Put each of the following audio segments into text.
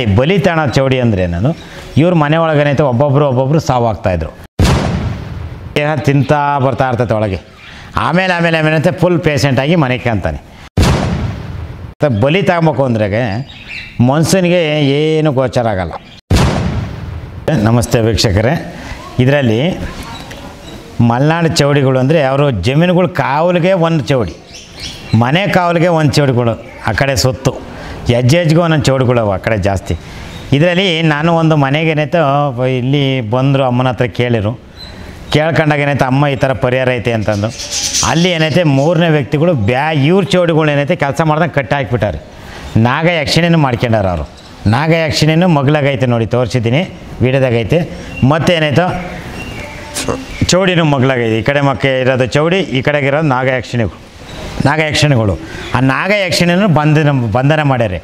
ಬಲಿತಾಣ ಚೌಡಿ ಅಂದರೆ ನಾನು ಇವ್ರ ಮನೆ ಒಳಗೇನೈತೆ ಒಬ್ಬೊಬ್ಬರು ಸಾವಾಗ್ತಾಯಿದ್ರು. ದೇಹ ತಿಂತಾ ಬರ್ತಾ ಇರ್ತೈತೆ ಒಳಗೆ. ಆಮೇಲೆ ಫುಲ್ ಪೇಷೆಂಟಾಗಿ ಮನೆಗೆ ಅಂತಾನೆ. ಬಲಿ ತಗೊಬೇಕು ಅಂದ್ರಾಗೆ ಮನುಷ್ಯನಿಗೆ ಏನು ಗೋಚರ ಆಗಲ್ಲ. ನಮಸ್ತೆ ವೀಕ್ಷಕರೇ, ಇದರಲ್ಲಿ ಮಲೆನಾಡು ಚೌಡಿಗಳು ಅಂದರೆ ಅವರು ಜಮೀನುಗಳು ಕಾವಲಿಗೆ ಒಂದು ಚೌಡಿ, ಮನೆ ಕಾವಲಿಗೆ ಒಂದು ಚೌಡಿಗಳು, ಆ ಕಡೆ ಸುತ್ತು ಹೆಜ್ಜೆಗೂ ಒಂದೊಂದು ಚೌಡಿಗಳು ಅವು ಆ ಕಡೆ ಜಾಸ್ತಿ. ಇದರಲ್ಲಿ ನಾನು ಒಂದು ಮನೆಗೆ ಏನೈತೆ ಇಲ್ಲಿ ಬಂದರು, ಅಮ್ಮನ ಹತ್ರ ಕೇಳ್ಕೊಂಡಾಗ ಏನೈತೆ ಅಮ್ಮ ಈ ಥರ ಪರಿಹಾರ ಐತೆ ಅಂತಂದು ಅಲ್ಲಿ ಏನೈತೆ ಮೂರನೇ ವ್ಯಕ್ತಿಗಳು ಇವ್ರ ಚೌಡಿಗಳು ಏನೈತೆ ಕೆಲಸ ಮಾಡ್ದಂಗೆ ಕಟ್ಟಿ ಹಾಕಿಬಿಟ್ಟಾರೆ. ನಾಗ ಯಕ್ಷಿಣಿನೂ ಮಾಡ್ಕೊಂಡಾರ ಅವರು. ನಾಗ ಯಕ್ಷಿಣಿನೂ ಮಗ್ಲಾಗೈತೆ ನೋಡಿ, ತೋರಿಸಿದ್ದೀನಿ ವೀಡಿಯೋದಾಗೈತೆ. ಮತ್ತೇನಾಯ್ತು ಚೌಡಿನೂ ಮಗ್ಲಾಗೈತೆ. ಈ ಕಡೆ ಮಕ್ಕೆ ಇರೋದು ಚೌಡಿ, ಈ ಕಡೆಗೆ ಇರೋದು ನಾಗ ಯಕ್ಷಿಣಿಗಳು. ಆ ನಾಗ ಯಕ್ಷಿಣಿನೂ ಬಂಧನ ಮಾಡ್ಯಾರೆ,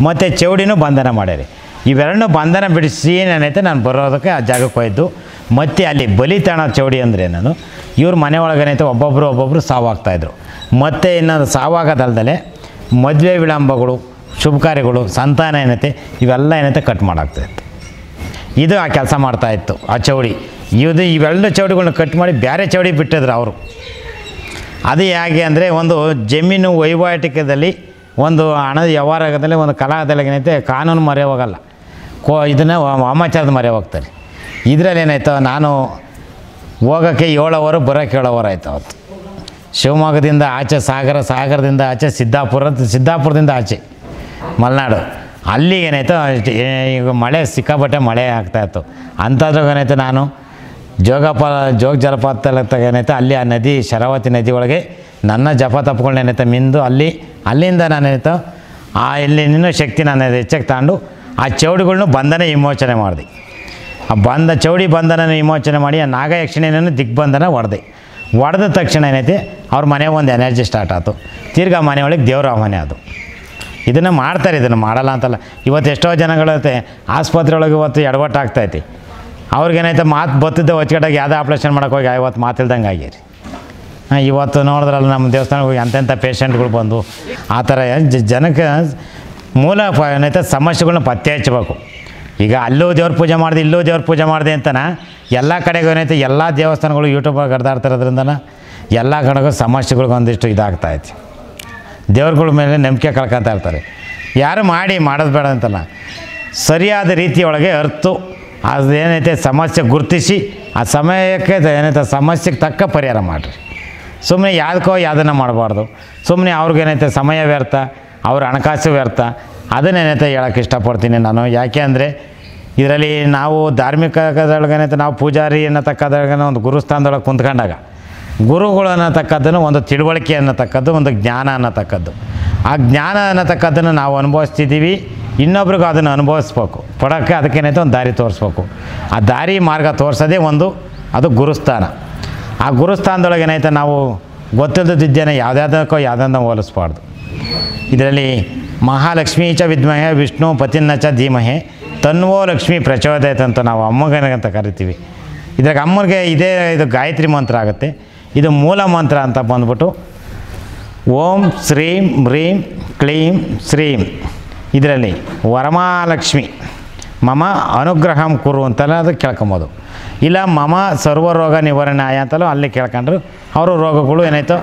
ಮತ್ತು ಚೌಡಿನೂ ಬಂಧನ ಮಾಡ್ಯಾರೆ. ಇವೆರಡನ್ನೂ ಬಂಧನ ಬಿಡಿಸಿ ಏನೈತೆ ನಾನು ಬರೋದಕ್ಕೆ ಆ ಜಾಗಕ್ಕೆ ಹೋಯ್ತು. ಮತ್ತು ಅಲ್ಲಿ ಬಲಿತಾಣ ಚೌಡಿ ಅಂದರೆ ನಾನು ಇವ್ರ ಮನೆ ಒಳಗೇನೈತೆ ಒಬ್ಬೊಬ್ಬರು ಸಾವಾಗ್ತಾಯಿದ್ರು. ಮತ್ತು ಇನ್ನೊಂದು ಸಾವಾಗೋದಲ್ದಲೆ ಮದುವೆ ವಿಳಂಬಗಳು, ಶುಭ ಕಾರ್ಯಗಳು, ಸಂತಾನ ಏನೈತೆ ಇವೆಲ್ಲ ಏನೈತೆ ಕಟ್ ಮಾಡಾಗ್ತಾಯಿತ್ತು. ಇದು ಆ ಕೆಲಸ ಮಾಡ್ತಾಯಿತ್ತು ಆ ಚೌಡಿ. ಇವೆಲ್ಲ ಚೌಡಿಗಳನ್ನ ಕಟ್ ಮಾಡಿ ಬೇರೆ ಚೌಡಿ ಬಿಟ್ಟಿದ್ರು ಅವರು. ಅದು ಹೇಗೆ ಅಂದರೆ ಒಂದು ಜಮೀನು ವಹಿವಾಟಿಕದಲ್ಲಿ ಒಂದು ಹಣದ ವ್ಯವಹಾರದಲ್ಲಿ ಒಂದು ಕಲಾದಲ್ಲಿ ಏನೈತೆ ಕಾನೂನು ಮರೆ ಹೋಗಲ್ಲ, ಇದನ್ನು ವಾಮಾಚಾರದ ಮರೆ ಹೋಗ್ತಾರೆ. ಇದರಲ್ಲಿ ಏನಾಯ್ತು, ನಾನು ಹೋಗೋಕ್ಕೆ 7 ಅವರ್ ಬರೋಕ್ಕೆ 7 ಅವರ್ ಆಯ್ತು ಅವತ್ತು. ಶಿವಮೊಗ್ಗದಿಂದ ಆಚೆ ಸಾಗರದಿಂದ ಆಚೆ ಸಿದ್ದಾಪುರದಿಂದ ಆಚೆ ಮಲೆನಾಡು ಅಲ್ಲಿಗೆ ಏನಾಯ್ತು, ಈಗ ಮಳೆ ಸಿಕ್ಕಾಪಟ್ಟೆ ಮಳೆ ಆಗ್ತಾಯಿತ್ತು. ಅಂಥದ್ರಾಗ ಏನಾಯ್ತು, ನಾನು ಜೋಗ ಜಲಪಾತ ಏನೈತೆ ಅಲ್ಲಿ ಆ ನದಿ ಶರಾವತಿ ನದಿ ಒಳಗೆ ನನ್ನ ಜಪ ತಪ್ಪುಗಳನ್ನೇನೈತೆ ಮಿಂದು ಅಲ್ಲಿಂದ ನಾನೇನೈತೋ ಇಲ್ಲಿನ ಶಕ್ತಿ ನಾನು ಹೆಚ್ಚಾಗಿ ತಗೊಂಡು ಆ ಚೌಡಿಗಳ್ನು ಬಂಧನ ವಿಮೋಚನೆ ಮಾಡಿದೆ. ಆ ಚೌಡಿ ಬಂಧನ ವಿಮೋಚನೆ ಮಾಡಿ ಆ ನಾಗ ಯಕ್ಷಿಣಿಯನ್ನು ದಿಗ್ಬಂಧನ ಹೊಡೆದ ತಕ್ಷಣ ಏನೈತೆ ಅವ್ರ ಮನೆ ಒಂದು ಎನರ್ಜಿ ಸ್ಟಾರ್ಟ್ ಆಯ್ತು. ತಿರ್ಗಾ ಮನೆ ಒಳಗೆ ದೇವ್ರ ಮನೆ ಅದು. ಇದನ್ನು ಮಾಡ್ತಾರೆ, ಇದನ್ನು ಮಾಡಲ್ಲ ಅಂತಲ್ಲ. ಇವತ್ತು ಎಷ್ಟೋ ಜನಗಳೈತೆ ಆಸ್ಪತ್ರೆ ಒಳಗೆ ಇವತ್ತು ಎಡವಟ್ಟು ಆಗ್ತೈತಿ. ಅವ್ರಿಗೇನೈತೆ ಮಾತು ಬತ್ತಿದ್ದೆ ಹೊಚ್ಕಟ್ಟಾಗಿ ಯಾವುದೇ ಆಪ್ರೇಷನ್ ಮಾಡೋಕೆ ಹೋಗಿ ಇವತ್ತು ಮಾತಿಲ್ದಂಗೆ ಆಗ್ಯಾರಿ. ಇವತ್ತು ನೋಡಿದ್ರಲ್ಲ ನಮ್ಮ ದೇವಸ್ಥಾನಕ್ಕೆ ಹೋಗಿ ಅಂತೆಂಥ ಪೇಷೆಂಟ್ಗಳು ಬಂದು ಆ ಥರ ಜನಕ್ಕೆ ಮೂಲ ಏನೈತೆ ಸಮಸ್ಯೆಗಳನ್ನ ಪತ್ತೆ ಹಚ್ಚಬೇಕು. ಈಗ ಅಲ್ಲೂ ದೇವ್ರ ಪೂಜೆ ಮಾಡಿದೆ, ಇಲ್ಲೂ ದೇವ್ರ ಪೂಜೆ ಮಾಡಿದೆ ಅಂತನ ಎಲ್ಲ ಕಡೆಗೂ ಏನೈತೆ ಎಲ್ಲ ದೇವಸ್ಥಾನಗಳು ಯೂಟ್ಯೂಬಾಗಿ ಹರಿದಾಡ್ತಿರೋದ್ರಿಂದ ಎಲ್ಲ ಕಡೆಗೂ ಸಮಸ್ಯೆಗಳಿಗೆ ಒಂದಿಷ್ಟು ಇದಾಗ್ತಾಯಿತ್ತು. ದೇವ್ರಗಳ ಮೇಲೆ ನಂಬಿಕೆ ಕಳ್ಕೊತಾ ಇರ್ತಾರೆ. ಯಾರು ಮಾಡೋದು ಬೇಡ ಅಂತಲ್ಲ, ಸರಿಯಾದ ರೀತಿಯೊಳಗೆ ಅರ್ತು ಅದೇನೈತೆ ಸಮಸ್ಯೆ ಗುರುತಿಸಿ ಆ ಸಮಯಕ್ಕೆ ಏನೈತೆ ಸಮಸ್ಯೆಗೆ ತಕ್ಕ ಪರಿಹಾರ ಮಾಡಿರಿ. ಸುಮ್ಮನೆ ಯಾವುದನ್ನು ಮಾಡಬಾರ್ದು. ಸುಮ್ಮನೆ ಅವ್ರಿಗೇನೈತೆ ಸಮಯ ವ್ಯರ್ಥ, ಅವ್ರ ಹಣಕಾಸು ವ್ಯರ್ಥ. ಅದನ್ನೇನೈತೆ ಹೇಳೋಕ್ಕೆ ಇಷ್ಟಪಡ್ತೀನಿ ನಾನು. ಯಾಕೆ ಅಂದರೆ ಇದರಲ್ಲಿ ನಾವು ಧಾರ್ಮಿಕದೊಳಗೇನೈತೆ ನಾವು ಪೂಜಾರಿ ಅನ್ನತಕ್ಕದಾಗ ಒಂದು ಗುರುಸ್ಥಾನದೊಳಗೆ ಕುಂತ್ಕೊಂಡಾಗ ಗುರುಗಳು ಅನ್ನತಕ್ಕದ್ದನ್ನು ಒಂದು ತಿಳುವಳಿಕೆ ಅನ್ನತಕ್ಕದ್ದು, ಒಂದು ಜ್ಞಾನ ಅನ್ನತಕ್ಕದ್ದು. ಆ ಜ್ಞಾನ ಅನ್ನತಕ್ಕದ್ದನ್ನು ನಾವು ಅನುಭವಿಸ್ತಿದ್ದೀವಿ, ಇನ್ನೊಬ್ರಿಗೂ ಅದನ್ನು ಅನುಭವಿಸ್ಬೇಕು, ಪಡೋಕ್ಕೆ ಅದಕ್ಕೇನೈತೆ ಒಂದು ದಾರಿ ತೋರಿಸ್ಬೇಕು. ಆ ದಾರಿ ಮಾರ್ಗ ತೋರಿಸೋದೇ ಅದು ಗುರುಸ್ಥಾನ. ಆ ಗುರುಸ್ಥಾನದೊಳಗೆ ಏನೈತೆ ನಾವು ಗೊತ್ತಿಲ್ಲದಿದ್ದೇನೆ ಯಾವುದನ್ನು ಹೋಲಿಸ್ಬಾರ್ದು. ಇದರಲ್ಲಿ ಮಹಾಲಕ್ಷ್ಮೀ ಚ ವಿದ್ಮಹೆ ವಿಷ್ಣು ಪತಿನ್ನ ಚ ಧೀಮಹೆ ತನ್ವೋ ಲಕ್ಷ್ಮೀ ಪ್ರಚೋದಯತೆ ಅಂತ ನಾವು ಅಮ್ಮಗಂತ ಕರಿತೀವಿ. ಇದ್ರಾಗ ಅಮ್ಮನಿಗೆ ಇದು ಗಾಯತ್ರಿ ಮಂತ್ರ ಆಗುತ್ತೆ. ಇದು ಮೂಲ ಮಂತ್ರ ಅಂತ ಬಂದ್ಬಿಟ್ಟು ಓಂ ಶ್ರೀಂ ಹ್ರೀಂ ಕ್ಲೀಂ ಶ್ರೀಂ. ಇದರಲ್ಲಿ ವರಮಹಾಲಕ್ಷ್ಮಿ ಮಮ ಅನುಗ್ರಹಂ ಕುರು ಅಂತೆಲ್ಲ ಅದು ಕೇಳ್ಕೊಬೋದು. ಇಲ್ಲ ಮಮ ಸರ್ವರೋಗ ನಿವಾರಣಾಯ ಅಂತಲೂ ಅಲ್ಲಿ ಕೇಳ್ಕೊಂಡ್ರು ಅವರ ರೋಗಗಳು ಏನಾಯ್ತೋ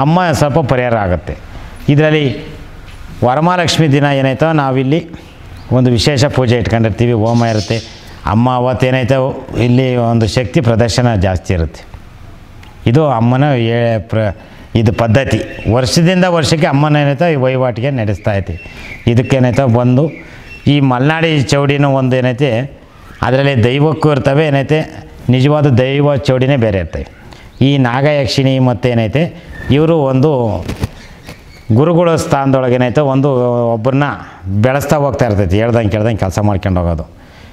ಅಮ್ಮ ಸ್ವಲ್ಪ ಪರಿಹಾರ ಆಗುತ್ತೆ. ಇದರಲ್ಲಿ ವರಮಹಾಲಕ್ಷ್ಮಿ ದಿನ ಏನಾಯ್ತೋ ನಾವಿಲ್ಲಿ ಒಂದು ವಿಶೇಷ ಪೂಜೆ ಇಟ್ಕೊಂಡಿರ್ತೀವಿ, ಹೋಮ ಇರುತ್ತೆ. ಅಮ್ಮ ಅವತ್ತೇನಾಯ್ತೋ ಇಲ್ಲಿ ಒಂದು ಶಕ್ತಿ ಪ್ರದರ್ಶನ ಜಾಸ್ತಿ ಇರುತ್ತೆ. ಇದು ಅಮ್ಮನ ಇದು ಪದ್ಧತಿ. ವರ್ಷದಿಂದ ವರ್ಷಕ್ಕೆ ಅಮ್ಮನ ಏನೈತೋ ಈ ವಹಿವಾಟಿಗೆ ನಡೆಸ್ತಾ ಐತಿ. ಇದಕ್ಕೇನೈತೋ ಬಂದು ಈ ಮಲೆನಾಡಿ ಚೌಡಿನೂ ಒಂದು ಏನೈತೆ ಅದರಲ್ಲಿ ದೈವಕ್ಕೂ ಇರ್ತವೆ, ಏನೈತೆ ನಿಜವಾದ ದೈವ ಚೌಡಿನೇ ಬೇರೆ ಇರ್ತವೆ. ಈ ನಾಗ ಯಕ್ಷಿಣಿ ಮತ್ತು ಏನೈತೆ ಇವರು ಒಂದು ಗುರುಗಳ ಸ್ಥಾನದೊಳಗೆ ಏನೈತೆ ಒಬ್ಬರನ್ನ ಬೆಳೆಸ್ತಾ ಹೋಗ್ತಾ ಇರ್ತೈತಿ. ಹೇಳ್ದಂಗೆ ಕೆಲಸ ಮಾಡ್ಕೊಂಡು ಹೋಗೋದು.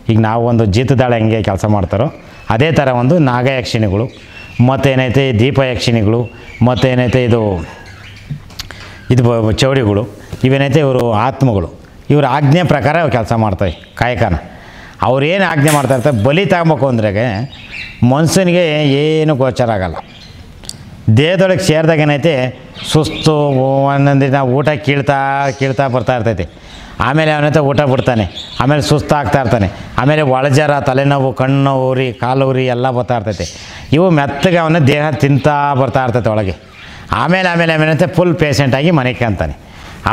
ಈಗ ನಾವು ಒಂದು ಜೀತದಾಳ ಹೆಂಗೆ ಕೆಲಸ ಮಾಡ್ತಾರೋ ಅದೇ ಥರ ಒಂದು ನಾಗ ಯಕ್ಷಿಣಿಗಳು ಮತ್ತೇನೈತೆ ದೀಪ ಯಕ್ಷಿಣಿಗಳು ಮತ್ತೇನೈತೆ ಇದು ಚೌಡಿಗಳು ಇವೇನೈತೆ ಇವರು ಆತ್ಮಗಳು. ಇವರು ಆಜ್ಞೆ ಪ್ರಕಾರ ಕೆಲಸ ಮಾಡ್ತವೆ ಕಾಯಕನ. ಅವ್ರೇನು ಆಜ್ಞೆ ಮಾಡ್ತಾಯಿರ್ತಾರೆ, ಬಲಿ ತಗೊಬೇಕು ಅಂದ್ರಾಗೆ ಮನುಷ್ಯನಿಗೆ ಏನು ಗೋಚರ ಆಗಲ್ಲ. ದೇಹದೊಳಗೆ ಸೇರಿದಾಗ ಏನೈತೆ ಸುಸ್ತು ಒಂದೊಂದು ದಿನ ಊಟ ಕೀಳ್ತಾ ಬರ್ತಾ ಇರ್ತೈತಿ. ಆಮೇಲೆ ಅವನೈತೆ ಊಟ ಬಿಡ್ತಾನೆ, ಆಮೇಲೆ ಸುಸ್ತಾಗ್ತಾ ಇರ್ತಾನೆ, ಆಮೇಲೆ ಒಳಜರ, ತಲೆನೋವು, ಕಣ್ಣು ಉರಿ, ಕಾಲು ಉರಿ ಎಲ್ಲ ಬರ್ತಾ ಇರ್ತೈತೆ. ಇವು ಮೆತ್ತಗೆ ಅವನ ದೇಹ ತಿಂತಾ ಬರ್ತಾ ಇರ್ತೈತೆ ಒಳಗೆ. ಆಮೇಲೆ ಏನಂತೆ ಫುಲ್ ಪೇಷೆಂಟಾಗಿ ಮನೆಗೆ ಅಂತಾನೆ.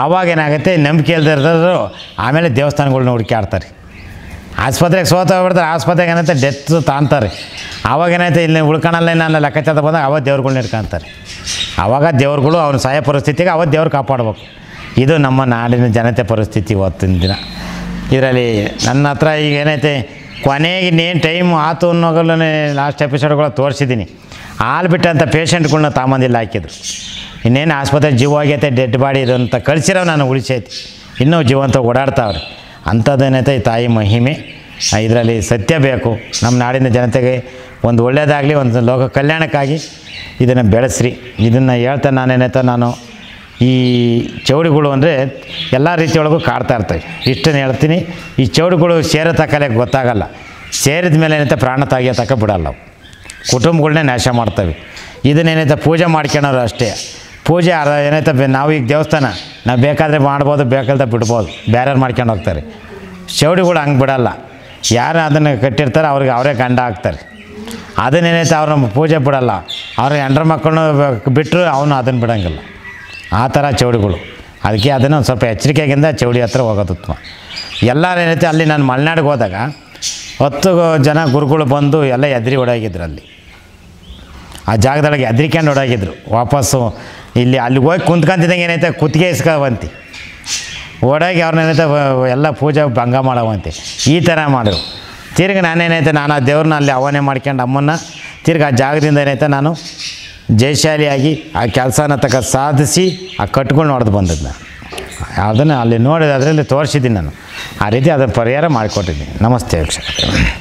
ಆವಾಗ ಏನಾಗುತ್ತೆ, ನಂಬಿಕೆ ಇಲ್ದಿರೋರು ಆಮೇಲೆ ದೇವಸ್ಥಾನಗಳ್ನ ಹುಡುಕಾಡ್ತಾರೆ. ಆಸ್ಪತ್ರೆಗೆ ಹೋಗ್ಬಿಡ್ತಾರೆ, ಆಸ್ಪತ್ರೆಗೆ ಏನಂತೆ ಡೆತ್ ತಾಂತಾರೆ. ಆವಾಗ ಏನಾಯ್ತು, ಇಲ್ಲಿ ಉಳ್ಕೊಳಲ್ಲ ನಾನು ಲೆಕ್ಕಾಚಾರ ಬಂದಾಗ ಅವಾಗ ದೇವ್ರುಗಳ್ನ ಇಟ್ಕೊತಾರೆ. ಆವಾಗ ದೇವ್ರುಗಳು ಅವ್ನ ಸಹಾಯ ಪರಿಸ್ಥಿತಿಗೆ ಅವತ್ತು ದೇವ್ರು ಕಾಪಾಡ್ಬೇಕು. ಇದು ನಮ್ಮ ನಾಡಿನ ಜನತೆ ಪರಿಸ್ಥಿತಿ ಇವತ್ತಿನ ದಿನ. ಇದರಲ್ಲಿ ನನ್ನ ಹತ್ರ ಈಗ ಏನೈತೆ, ಕೊನೆಗೆ ಇನ್ನೇನು ಟೈಮ್ ಆತು ಅನ್ನೋಗಲ್ಲೇ ಲಾಸ್ಟ್ ಎಪಿಸೋಡ್ಗಳು ತೋರಿಸಿದ್ದೀನಿ. ಹಾಲು ಬಿಟ್ಟಂಥ ಪೇಷೆಂಟ್ಗಳ್ನ ತಾಂಬಂದಿಲ್ಲ ಹಾಕಿದ್ರು. ಇನ್ನೇನು ಆಸ್ಪತ್ರೆ ಜೀವ ಆಗೈತೆ, ಡೆಡ್ ಬಾಡಿ ಇದು ಅಂತ ಕಳಿಸಿರೋ ನಾನು ಉಳಿಸೈತಿ, ಇನ್ನೂ ಜೀವಂತ ಓಡಾಡ್ತಾವ್ರೆ. ಅಂಥದ್ದೇನೈತೆ ಈ ತಾಯಿ ಮಹಿಮೆ. ಇದರಲ್ಲಿ ಸತ್ಯ ಬೇಕು. ನಮ್ಮ ನಾಡಿನ ಜನತೆಗೆ ಒಂದು ಒಳ್ಳೆಯದಾಗಲಿ, ಒಂದು ಲೋಕ ಕಲ್ಯಾಣಕ್ಕಾಗಿ ಇದನ್ನು ಬೆಳೆಸ್ರಿ. ಇದನ್ನು ಹೇಳ್ತಾ ನಾನು ಈ ಚೌಡಿಗಳು ಅಂದರೆ ಎಲ್ಲ ರೀತಿಯೊಳಗೂ ಕಾಡ್ತಾ ಇರ್ತವೆ. ಇಷ್ಟನ್ನು ಹೇಳ್ತೀನಿ. ಈ ಚೌಡಿಗಳು ಸೇರೋ ತಕ್ಕಲೆ ಗೊತ್ತಾಗಲ್ಲ, ಸೇರಿದ ಮೇಲೆ ಏನೈತೆ ಪ್ರಾಣ ತಾಗಿಯೋ ತಕ್ಕ ಬಿಡಲ್ಲ. ಕುಟುಂಬಗಳನ್ನೇ ನಾಶ ಮಾಡ್ತವೆ. ಇದನ್ನೇನೈತೆ ಪೂಜೆ ಮಾಡ್ಕೊಳೋರು ಅಷ್ಟೇ. ಪೂಜೆ ಏನೈತೆ, ನಾವು ಈಗ ದೇವಸ್ಥಾನ ನಾವು ಬೇಕಾದರೆ ಮಾಡ್ಬೋದು, ಬೇಕಾದ್ರೆ ಬಿಡ್ಬೋದು, ಬೇರೆಯವ್ರು ಮಾಡ್ಕೊಂಡು ಹೋಗ್ತಾರೆ. ಚೌಡಿಗಳು ಹಂಗೆ ಬಿಡಲ್ಲ. ಯಾರು ಅದನ್ನು ಕಟ್ಟಿರ್ತಾರೆ ಅವ್ರಿಗೆ ಅವರೇ ಗಂಡ ಆಗ್ತಾರೆ. ಅದನ್ನೇನೈತೆ ಅವ್ರನ್ನ ಪೂಜೆ ಬಿಡಲ್ಲ, ಅವ್ರ ಹೆಂಡ್ರ ಮಕ್ಕಳನ್ನು ಬಿಟ್ಟರು ಅವನು ಅದನ್ನು ಬಿಡೋಂಗಿಲ್ಲ. ಆ ಥರ ಚೌಡಿಗಳು. ಅದಕ್ಕೆ ಅದನ್ನು ಒಂದು ಸ್ವಲ್ಪ ಎಚ್ಚರಿಕೆಯಿಂದ ಚೌಡಿ ಹತ್ರ ಹೋಗೋದು ಉತ್ತಮ. ಎಲ್ಲರೂ ಏನೈತೆ, ಅಲ್ಲಿ ನಾನು ಮಲೆನಾಡಿಗೆ ಹೋದಾಗ 10 ಜನ ಗುರುಗಳು ಬಂದು ಎಲ್ಲ ಎದ್ರಿ ಓಡಾಗಿದ್ರು. ಅಲ್ಲಿ ಆ ಜಾಗದೊಳಗೆ ಎದ್ರಿಕೊಂಡು ಓಡಾಗಿದ್ರು. ವಾಪಸ್ಸು ಇಲ್ಲಿ ಅಲ್ಲಿಗೆ ಹೋಗಿ ಕುಂತ್ಕೊಂತಿದ್ದಂಗೆ ಏನೈತೆ, ಕುತ್ತಿಗೆ ಇಸ್ಕೊವಂತಿ ಓಡಾಗಿ ಅವ್ರನ್ನೇನೈತೆ ಎಲ್ಲ ಪೂಜೆ ಭಂಗ ಮಾಡೋವಂತೆ. ಈ ಥರ ಮಾಡಿದ್ರು. ತಿರ್ಗಿ ನಾನೇನೈತೆ, ನಾನು ಆ ದೇವ್ರನ್ನ ಅಲ್ಲಿ ಆಹ್ವಾನ ಮಾಡ್ಕೊಂಡು ಅಮ್ಮನ್ನು ತಿರ್ಗಿ ಆ ಜಾಗದಿಂದ ಏನೈತೆ ನಾನು ಜಯಶಾಲಿಯಾಗಿ ಆ ಕೆಲಸನ ಸಾಧಿಸಿ ಆ ಕಟ್ಕೊಂಡು ನೋಡ್ದು ಬಂದದ್ದು. ನಾನು ಅದನ್ನು ಅಲ್ಲಿ ನೋಡಿದ ಅದರಲ್ಲಿ ತೋರಿಸಿದ್ದೀನಿ. ನಾನು ಆ ರೀತಿ ಅದನ್ನು ಪರಿಹಾರ ಮಾಡಿಕೊಟ್ಟಿದ್ದೀನಿ. ನಮಸ್ತೆ ವೀಕ್ಷಕರೇ.